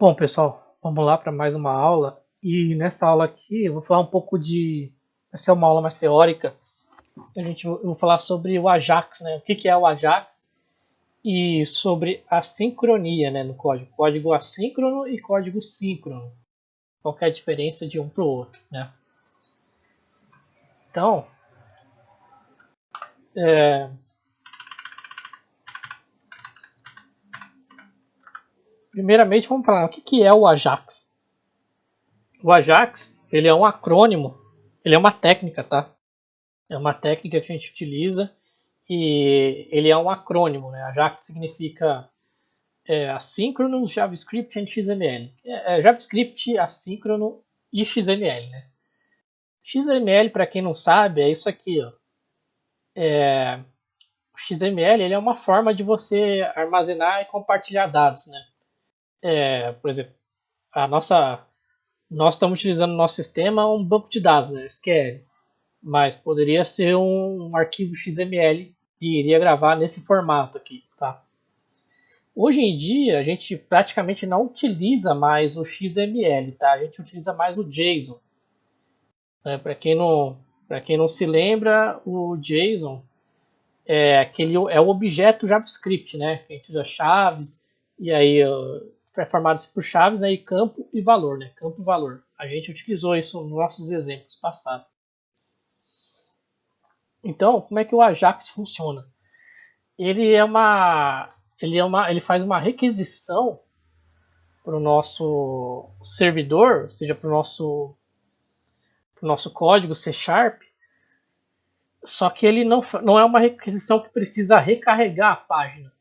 Bom, pessoal, vamos lá para mais uma aula. E nessa aula aqui eu vou falar um pouco de. Essa é uma aula mais teórica. Eu vou falar sobre o Ajax, né? O que é o Ajax e sobre a sincronia, né, no código. Código assíncrono e código síncrono. Qual que é a diferença de um para o outro, né? Então, primeiramente vamos falar o que é o Ajax. O Ajax, ele é um acrônimo, ele é uma técnica, tá? É uma técnica que a gente utiliza e ele é um acrônimo, né? Ajax significa assíncrono, JavaScript e XML. JavaScript, assíncrono e XML, né? XML, para quem não sabe, é isso aqui, ó. O XML ele é uma forma de você armazenar e compartilhar dados, né? Por exemplo, nós estamos utilizando no nosso sistema um banco de dados, né? SQL, mas poderia ser um arquivo XML que iria gravar nesse formato aqui, tá? Hoje em dia, a gente praticamente não utiliza mais o XML, tá? A gente utiliza mais o JSON. Né? Para quem não se lembra, o JSON é o objeto JavaScript, né? Que a gente usa chaves e aí é formado por chaves, né? E campo e valor, né? Campo e valor. A gente utilizou isso nos nossos exemplos passados. Então, como é que o Ajax funciona? Ele faz uma requisição para o nosso servidor, ou seja, para o nosso código C Sharp, só que ele não é uma requisição que precisa recarregar a página.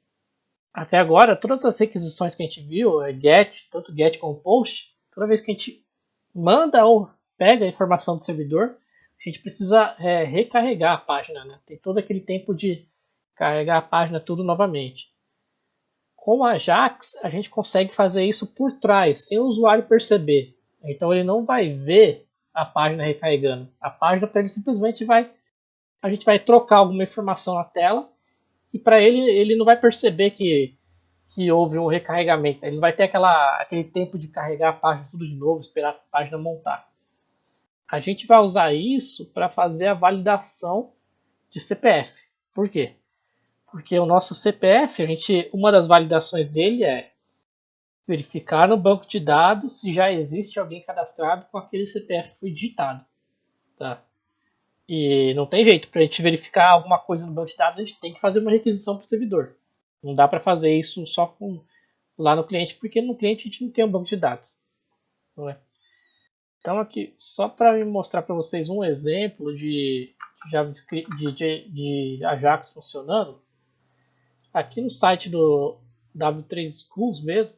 Até agora, todas as requisições que a gente viu, GET, tanto GET como POST, toda vez que a gente manda ou pega a informação do servidor, a gente precisa recarregar a página, né? Tem todo aquele tempo de carregar a página tudo novamente. Com o Ajax, a gente consegue fazer isso por trás, sem o usuário perceber. Então ele não vai ver a página recarregando. A página para ele simplesmente a gente vai trocar alguma informação na tela e para ele não vai perceber que houve um recarregamento. Ele não vai ter aquele tempo de carregar a página tudo de novo, esperar a página montar. A gente vai usar isso para fazer a validação de CPF. Por quê? Porque o nosso CPF, uma das validações dele é verificar no banco de dados se já existe alguém cadastrado com aquele CPF que foi digitado. Tá? E não tem jeito, para a gente verificar alguma coisa no banco de dados, a gente tem que fazer uma requisição para o servidor. Não dá para fazer isso só lá no cliente, porque no cliente a gente não tem um banco de dados. Não é? Então aqui, só para mostrar para vocês um exemplo de JavaScript, de Ajax funcionando, aqui no site do W3 Schools mesmo,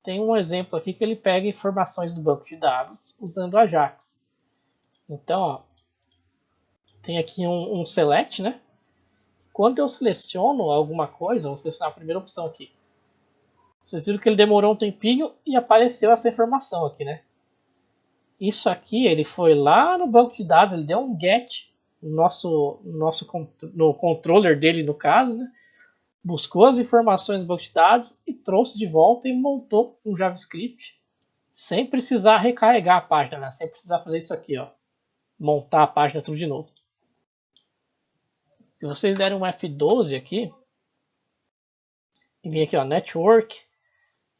tem um exemplo aqui que ele pega informações do banco de dados usando o Ajax. Então, ó, tem aqui um select, né? Quando eu seleciono alguma coisa, vou selecionar a primeira opção aqui. Vocês viram que ele demorou um tempinho e apareceu essa informação aqui, né? Isso aqui, ele foi lá no banco de dados, ele deu um get no controller dele, no caso, né? Buscou as informações do banco de dados e trouxe de volta e montou um JavaScript sem precisar recarregar a página, né? Sem precisar fazer isso aqui, ó. Montar a página tudo de novo. Se vocês derem um F12 aqui, e vir aqui, ó, Network,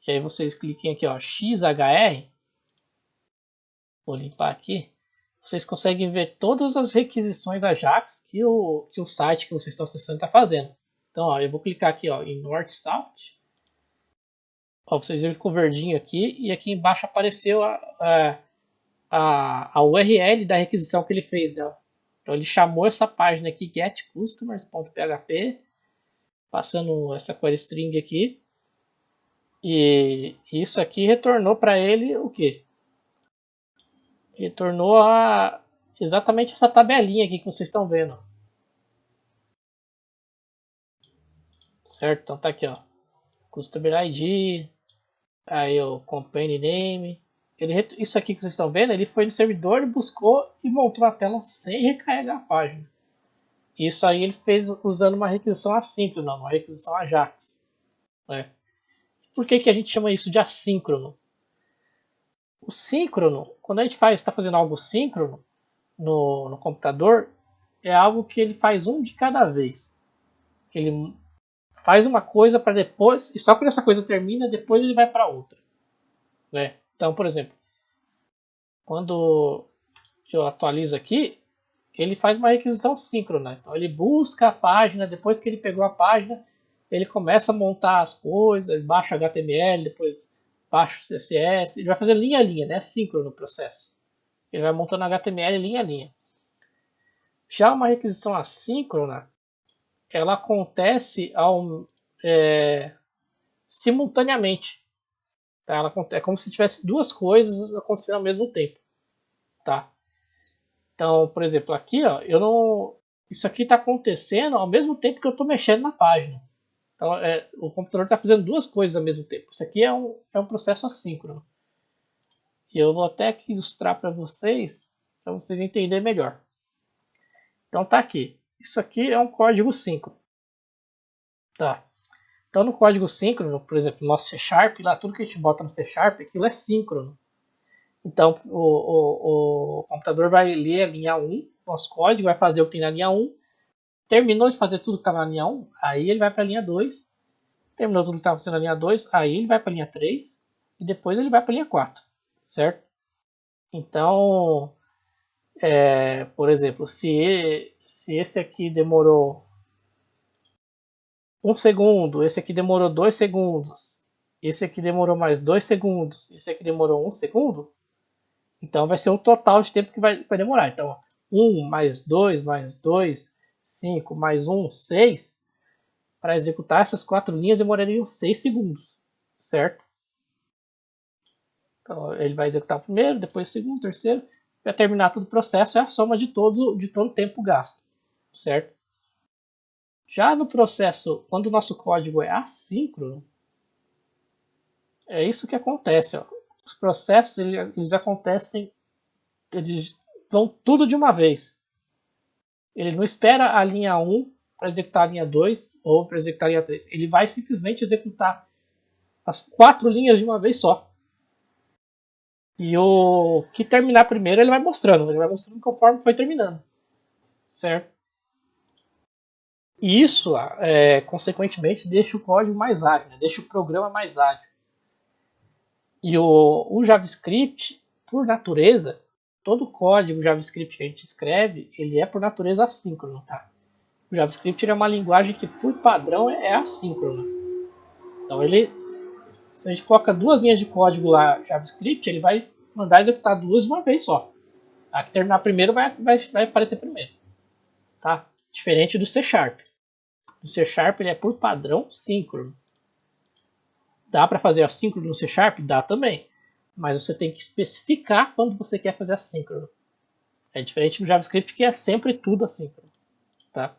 e aí vocês cliquem aqui, ó, XHR, vou limpar aqui, vocês conseguem ver todas as requisições Ajax que o site que vocês estão acessando está fazendo. Então, ó, eu vou clicar aqui, ó, em North South, ó, vocês viram com o verdinho aqui, e aqui embaixo apareceu a URL da requisição que ele fez, né? Então ele chamou essa página aqui, getCustomers.php, passando essa query string aqui, e isso aqui retornou para ele o quê? Retornou exatamente essa tabelinha aqui que vocês estão vendo. Certo? Então tá aqui, ó. Customer ID, aí o Company Name. Isso aqui que vocês estão vendo, ele foi no servidor, buscou e voltou a tela sem recarregar a página. Isso aí ele fez usando uma requisição assíncrona, uma requisição Ajax. Né? Por que a gente chama isso de assíncrono? O síncrono, quando a gente está fazendo algo síncrono no computador, é algo que ele faz um de cada vez. Que ele faz uma coisa para depois, e só quando essa coisa termina, depois ele vai para outra. Né? Então, por exemplo, quando eu atualizo aqui, ele faz uma requisição síncrona. Então ele busca a página, depois que ele pegou a página, ele começa a montar as coisas, ele baixa o HTML, depois baixa o CSS, ele vai fazer linha a linha, né? Síncrono o processo. Ele vai montando HTML linha a linha. Já uma requisição assíncrona, ela acontece simultaneamente. Tá? É como se tivesse duas coisas acontecendo ao mesmo tempo. Tá? Então, por exemplo, aqui, ó, isso aqui está acontecendo ao mesmo tempo que eu estou mexendo na página. Então, o computador está fazendo duas coisas ao mesmo tempo. Isso aqui é um processo assíncrono. E eu vou até aqui ilustrar para vocês entenderem melhor. Então tá aqui. Isso aqui é um código síncrono. Tá. Então no código síncrono, por exemplo, no nosso C Sharp, lá tudo que a gente bota no C Sharp, aquilo é síncrono. Então o computador vai ler a linha 1, nosso código, vai fazer o que tem na linha 1. Terminou de fazer tudo que estava na linha 1, aí ele vai para a linha 2. Terminou tudo que estava fazendo na linha 2, aí ele vai para a linha 3. E depois ele vai para a linha 4. Certo? Então, por exemplo, se esse aqui demorou 1 segundo, esse aqui demorou 2 segundos, esse aqui demorou mais 2 segundos, esse aqui demorou 1 segundo, então vai ser o total de tempo que vai demorar. Então, 1 mais 2 mais 2, 5 mais 1, 6. Para executar essas 4 linhas demorariam 6 segundos, certo? Então, ele vai executar o primeiro, depois o segundo, o terceiro. Para terminar todo o processo é a soma de todo o tempo gasto, certo? Já no processo, quando o nosso código é assíncrono, é isso que acontece. Ó. Os processos eles acontecem, eles vão tudo de uma vez. Ele não espera a linha 1 para executar a linha 2 ou para executar a linha 3. Ele vai simplesmente executar as 4 linhas de uma vez só. E o que terminar primeiro ele vai mostrando conforme foi terminando. Certo? E isso, consequentemente, deixa o código mais ágil, né? Deixa o programa mais ágil. E o JavaScript, por natureza, todo código JavaScript que a gente escreve, ele é por natureza assíncrono. Tá? O JavaScript é uma linguagem que, por padrão, é assíncrona. Então, se a gente coloca 2 linhas de código lá, JavaScript, ele vai mandar executar 2 de uma vez só. A que terminar primeiro vai aparecer primeiro. Tá? Diferente do C Sharp. O C Sharp ele é por padrão síncrono. Dá para fazer assíncrono no C Sharp? Dá também. Mas você tem que especificar quando você quer fazer assíncrono. É diferente do JavaScript que é sempre tudo assíncrono. Tá?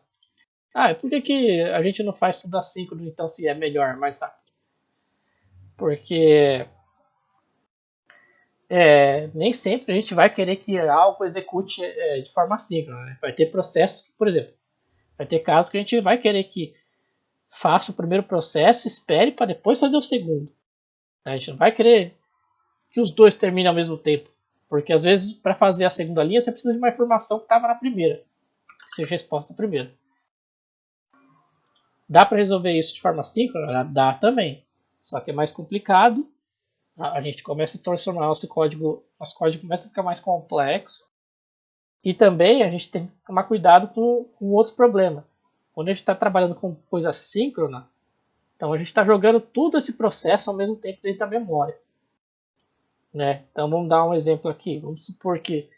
E por que a gente não faz tudo assíncrono então se é melhor, mais rápido? Porque nem sempre a gente vai querer que algo execute de forma assíncrona. Né? Vai ter processos que, por exemplo, vai ter casos que a gente vai querer que faça o primeiro processo, espere para depois fazer o segundo. A gente não vai querer que os dois terminem ao mesmo tempo. Porque às vezes, para fazer a segunda linha, você precisa de uma informação que estava na primeira. Que seja a resposta primeira. Dá para resolver isso de forma síncrona? Dá também. Só que é mais complicado. A gente começa a torcionar nosso código começa a ficar mais complexo. E também a gente tem que tomar cuidado com outro problema. Quando a gente está trabalhando com coisa síncrona, então a gente está jogando todo esse processo ao mesmo tempo dentro da memória. Né? Então vamos dar um exemplo aqui. Vamos supor que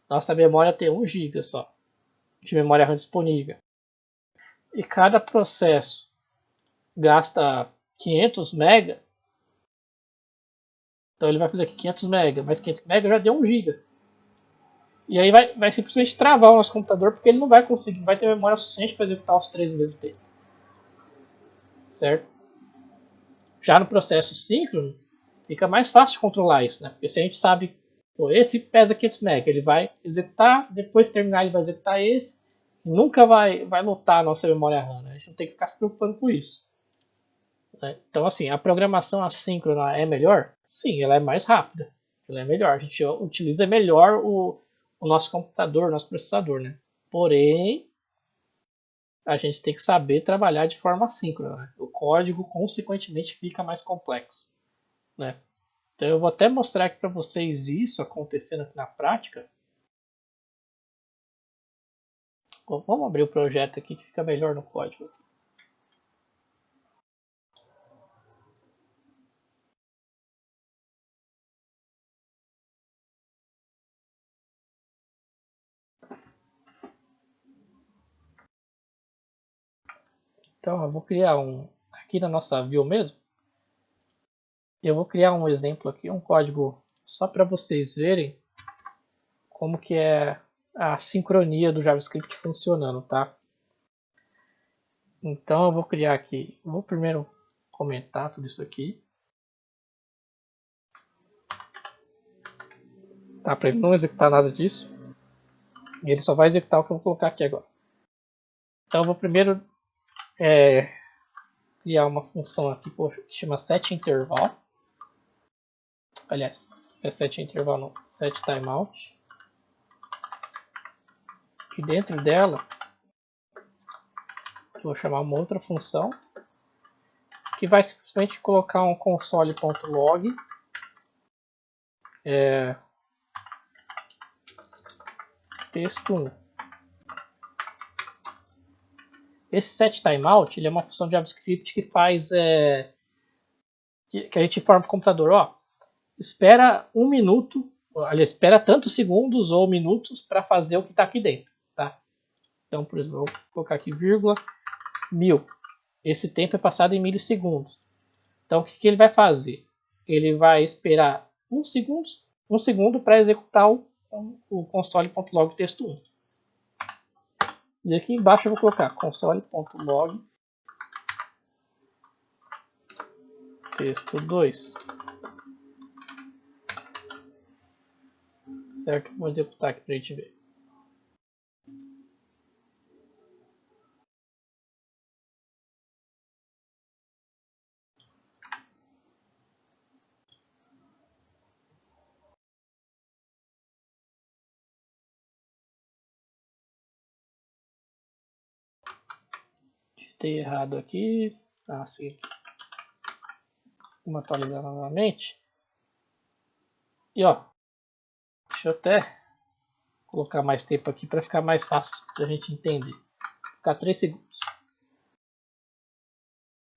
nossa memória tem 1 GB só de memória RAM disponível. E cada processo gasta 500 MB. Então ele vai fazer aqui 500 MB, mais 500 MB já deu 1 GB. E aí vai simplesmente travar o nosso computador porque ele não vai conseguir, não vai ter memória suficiente para executar os 3 ao mesmo tempo. Certo? Já no processo síncrono, fica mais fácil de controlar isso, né? Porque se a gente sabe, esse pesa 500 MB, ele vai executar, depois de terminar ele vai executar esse, e nunca vai lotar a nossa memória RAM, né? A gente não tem que ficar se preocupando com isso. Né? Então, assim, a programação assíncrona é melhor? Sim, ela é mais rápida. Ele é melhor. A gente utiliza melhor o nosso computador, o nosso processador, né? Porém, a gente tem que saber trabalhar de forma assíncrona, né? O código, consequentemente, fica mais complexo, né? Então eu vou até mostrar aqui para vocês isso acontecendo aqui na prática. Vamos abrir o projeto aqui que fica melhor no código. Então eu vou criar aqui na nossa view mesmo. Eu vou criar um exemplo aqui, um código só para vocês verem como que é a sincronia do JavaScript funcionando, tá? Então eu vou criar aqui, vou primeiro comentar tudo isso aqui. Tá, para ele não executar nada disso. E ele só vai executar o que eu vou colocar aqui agora. Então eu vou primeiro criar uma função aqui que chama setInterval. Aliás, é setInterval não, setTimeout. E dentro dela, eu vou chamar uma outra função que vai simplesmente colocar um console.log texto 1. Esse setTimeout ele é uma função de JavaScript que faz que a gente informa para o computador, ó, espera 1 minuto, aliás, espera tantos segundos ou minutos para fazer o que está aqui dentro, tá? Então, por exemplo, eu vou colocar aqui vírgula 1000. Esse tempo é passado em milissegundos. Então, o que ele vai fazer? Ele vai esperar um segundo para executar o console.log texto 1. E aqui embaixo eu vou colocar console.log texto 2. Certo? Vou executar aqui para a gente ver. Digitei errado aqui. Ah, sim. Vamos atualizar novamente. E ó, deixa eu até colocar mais tempo aqui para ficar mais fácil da gente entender. Vou ficar 3 segundos.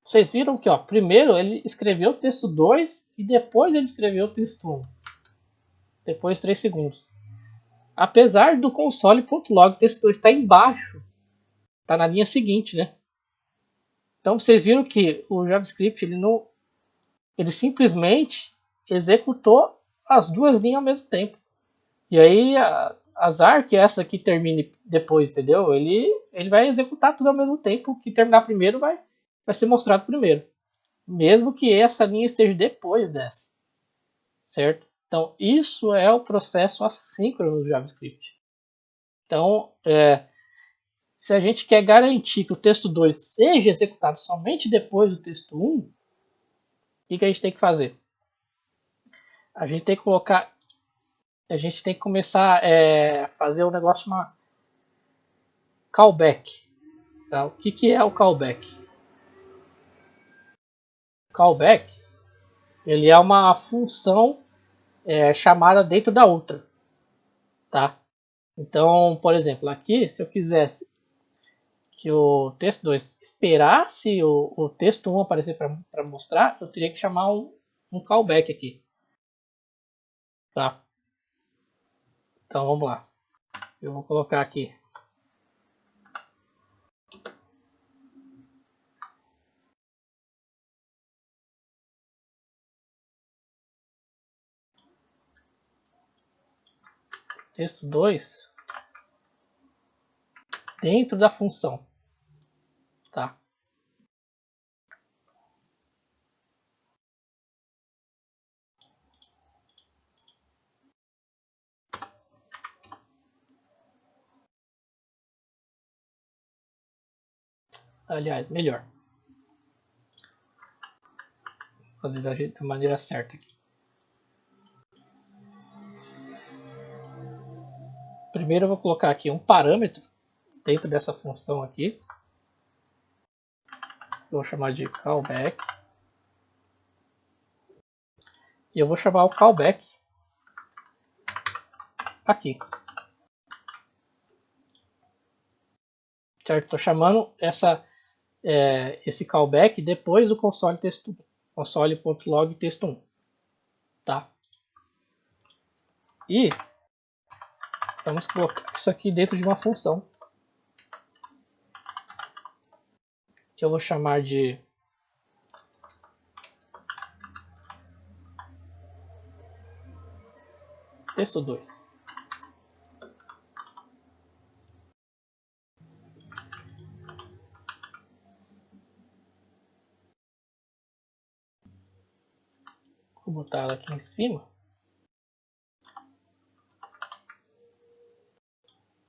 Vocês viram que ó, primeiro ele escreveu o texto 2 e depois ele escreveu o texto 1. Depois 3 segundos. Apesar do console.log texto 2 estar embaixo, está na linha seguinte, né? Então vocês viram que o JavaScript ele simplesmente executou as duas linhas ao mesmo tempo. E aí azar que essa aqui termine depois, entendeu? Ele vai executar tudo ao mesmo tempo. O que terminar primeiro vai ser mostrado primeiro. Mesmo que essa linha esteja depois dessa. Certo? Então isso é o processo assíncrono do JavaScript. Então, se a gente quer garantir que o texto 2 seja executado somente depois do texto 1, o que a gente tem que fazer? A gente tem que colocar, a gente tem que começar a fazer um negócio chamado callback. Tá? O que é o callback? O callback ele é uma função chamada dentro da outra. Tá? Então, por exemplo, aqui, se eu quisesse que o texto 2 esperasse o texto 1 aparecer para mostrar, eu teria que chamar um callback aqui. Tá? Então vamos lá. Eu vou colocar aqui. Texto 2 dentro da função. Tá? Aliás, melhor. Fazer da maneira certa aqui. Primeiro eu vou colocar aqui um parâmetro dentro dessa função aqui. Eu vou chamar de callback. E eu vou chamar o callback aqui. Certo? Estou chamando esse callback depois do console texto1, console.log texto1, tá? E vamos colocar isso aqui dentro de uma função que eu vou chamar de texto2. Vou botar ela aqui em cima.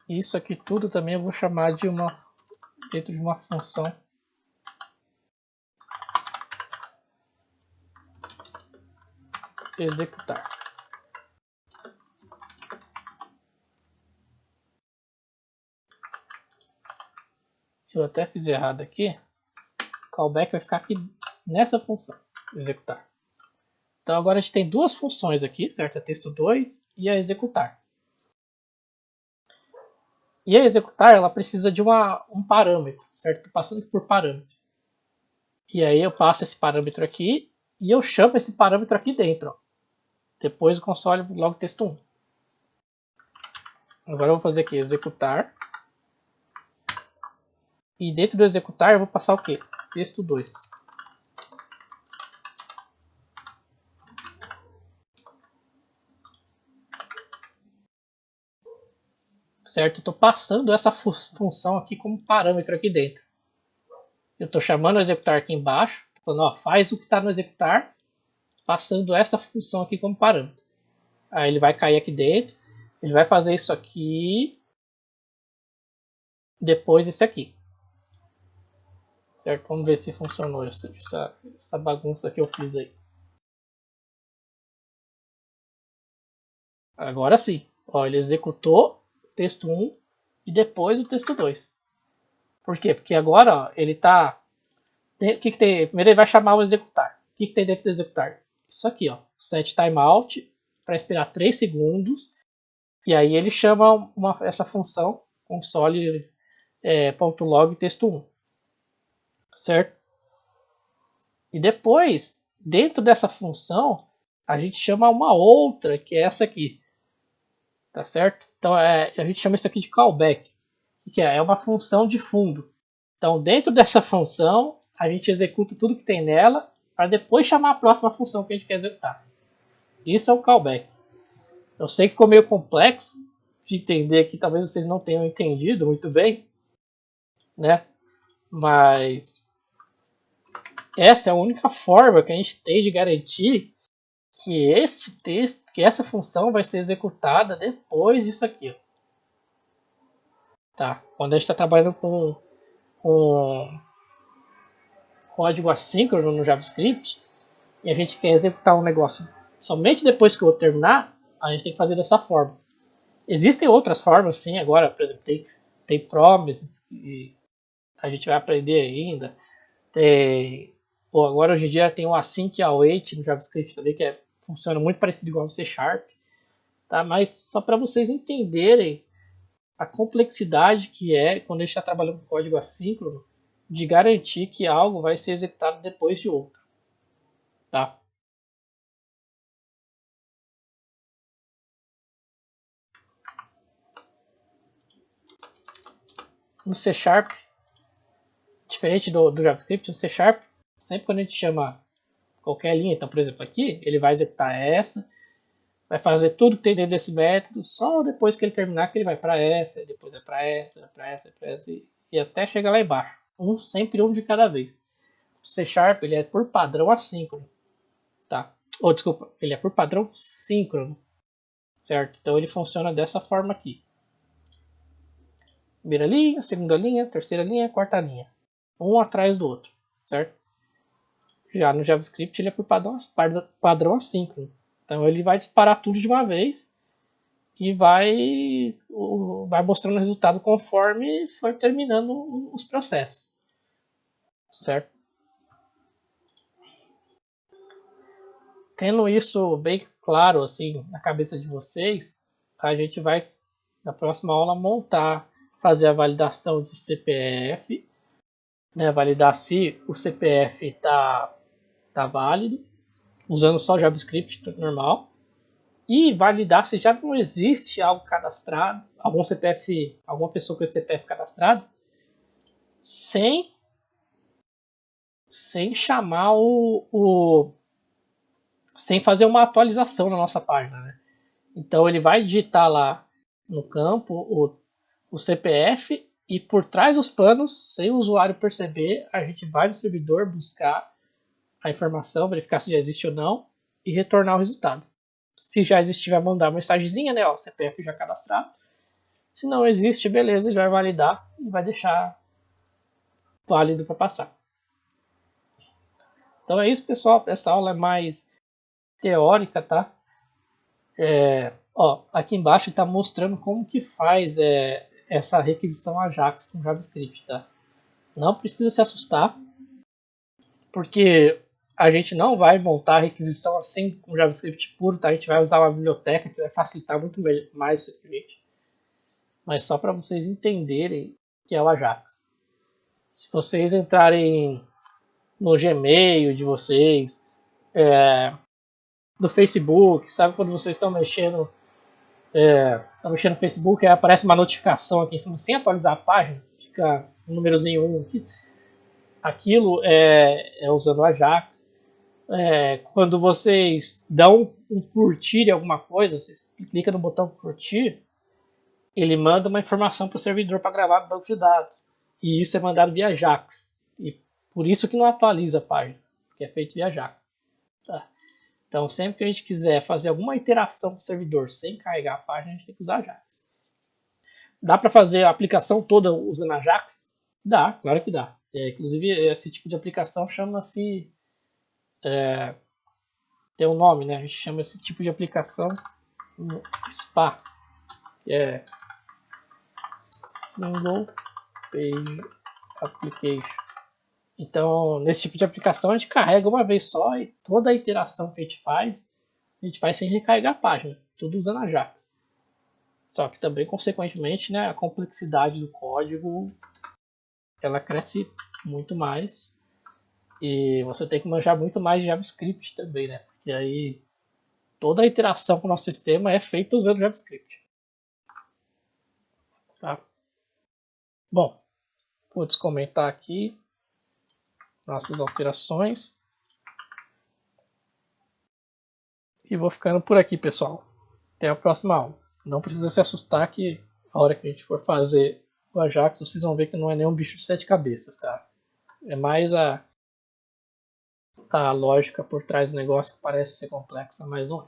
Isso aqui tudo também eu vou chamar de dentro de uma função executar. Eu até fiz errado aqui. Callback vai ficar aqui nessa função executar. Então agora a gente tem duas funções aqui, certo? A texto2 e a executar. E a executar, ela precisa de um parâmetro, certo? Estou passando aqui por parâmetro. E aí eu passo esse parâmetro aqui e eu chamo esse parâmetro aqui dentro. Ó. Depois do console log texto1. Agora eu vou fazer aqui executar. E dentro do executar eu vou passar o quê? Texto2. Certo? Eu estou passando essa função aqui como parâmetro aqui dentro. Eu estou chamando o executar aqui embaixo, falando, ó, faz o que está no executar, passando essa função aqui como parâmetro. Aí ele vai cair aqui dentro, ele vai fazer isso aqui, depois isso aqui. Certo? Vamos ver se funcionou essa bagunça que eu fiz aí. Agora sim. Ó, ele executou o texto 1 e depois o texto 2. Por quê? Porque agora ó, ele está... O que tem? Primeiro ele vai chamar o executar. O que tem dentro do executar? Isso aqui, ó. Set timeout para esperar 3 segundos. E aí ele chama essa função console.log texto1. Certo? E depois, dentro dessa função, a gente chama uma outra, que é essa aqui. Tá certo? Então a gente chama isso aqui de callback, que é uma função de fundo. Então dentro dessa função a gente executa tudo que tem nela para depois chamar a próxima função que a gente quer executar. Isso é o callback. Eu sei que ficou meio complexo de entender aqui, talvez vocês não tenham entendido muito bem, né? Mas essa é a única forma que a gente tem de garantir que este texto, que essa função vai ser executada depois disso aqui, ó. Tá? Quando a gente está trabalhando com código assíncrono no JavaScript e a gente quer executar um negócio somente depois que eu terminar, a gente tem que fazer dessa forma. Existem outras formas, sim, agora, por exemplo, tem promises que a gente vai aprender ainda. Agora hoje em dia tem o async e await no JavaScript também, que funciona muito parecido igual no C Sharp. Tá? Mas só para vocês entenderem a complexidade que é quando a gente está trabalhando com código assíncrono, de garantir que algo vai ser executado depois de outro. Tá? No C Sharp, diferente do JavaScript, no C Sharp, sempre quando a gente chama qualquer linha, então por exemplo aqui, ele vai executar essa, vai fazer tudo que tem dentro desse método, só depois que ele terminar que ele vai para essa, depois é para essa, para essa, para essa, e até chegar lá embaixo. Sempre um de cada vez. O C Sharp ele é por padrão assíncrono. Tá? Ou desculpa, ele é por padrão síncrono. Certo? Então ele funciona dessa forma aqui. Primeira linha, segunda linha, terceira linha, quarta linha. Um atrás do outro. Certo? Já no JavaScript ele é por padrão assíncrono. Então ele vai disparar tudo de uma vez e vai mostrando o resultado conforme for terminando os processos, certo? Tendo isso bem claro assim na cabeça de vocês, a gente vai na próxima aula fazer a validação de CPF, né, validar se o CPF tá válido, usando só JavaScript normal, e validar se já não existe algo cadastrado, alguma pessoa com esse CPF cadastrado, sem chamar sem fazer uma atualização na nossa página, né? Então ele vai digitar lá no campo o CPF e por trás dos panos, sem o usuário perceber, a gente vai no servidor buscar a informação, verificar se já existe ou não e retornar o resultado. Se já existir, vai mandar uma mensagenzinha, né? Ó, CPF já cadastrado. Se não existe, beleza, ele vai validar e vai deixar válido para passar. Então é isso, pessoal. Essa aula é mais teórica, tá? Aqui embaixo ele está mostrando como que faz essa requisição Ajax com JavaScript, tá? Não precisa se assustar, porque a gente não vai montar a requisição assim com JavaScript puro, tá? A gente vai usar uma biblioteca que vai facilitar muito mais isso aqui, gente. Mas só para vocês entenderem que é o Ajax. Se vocês entrarem no Gmail de vocês, no Facebook, sabe quando vocês estão mexendo no Facebook, aí aparece uma notificação aqui em cima, sem atualizar a página, fica um númerozinho 1 aqui. Aquilo é usando o Ajax. Quando vocês dão um curtir em alguma coisa, vocês clicam no botão curtir, ele manda uma informação para o servidor para gravar no banco de dados. E isso é mandado via Ajax. E por isso que não atualiza a página, porque é feito via Ajax. Tá? Então, sempre que a gente quiser fazer alguma interação com o servidor sem carregar a página, a gente tem que usar Ajax. Dá para fazer a aplicação toda usando Ajax? Dá, claro que dá. Inclusive, esse tipo de aplicação chama-se... tem um nome, né? A gente chama esse tipo de aplicação SPA. Que é Single Page Application. Então, nesse tipo de aplicação, a gente carrega uma vez só e toda a interação que a gente faz sem recarregar a página. Tudo usando Ajax. Só que também, consequentemente, né, a complexidade do código ela cresce muito mais e você tem que manjar muito mais de JavaScript também, né? Porque aí toda a interação com o nosso sistema é feita usando JavaScript. Tá? Bom, vou descomentar aqui nossas alterações e vou ficando por aqui, pessoal. Até a próxima aula. Não precisa se assustar que a hora que a gente for fazer o Ajax, vocês vão ver que não é nenhum bicho de 7 cabeças, tá? É mais a lógica por trás do negócio que parece ser complexa, mas não é.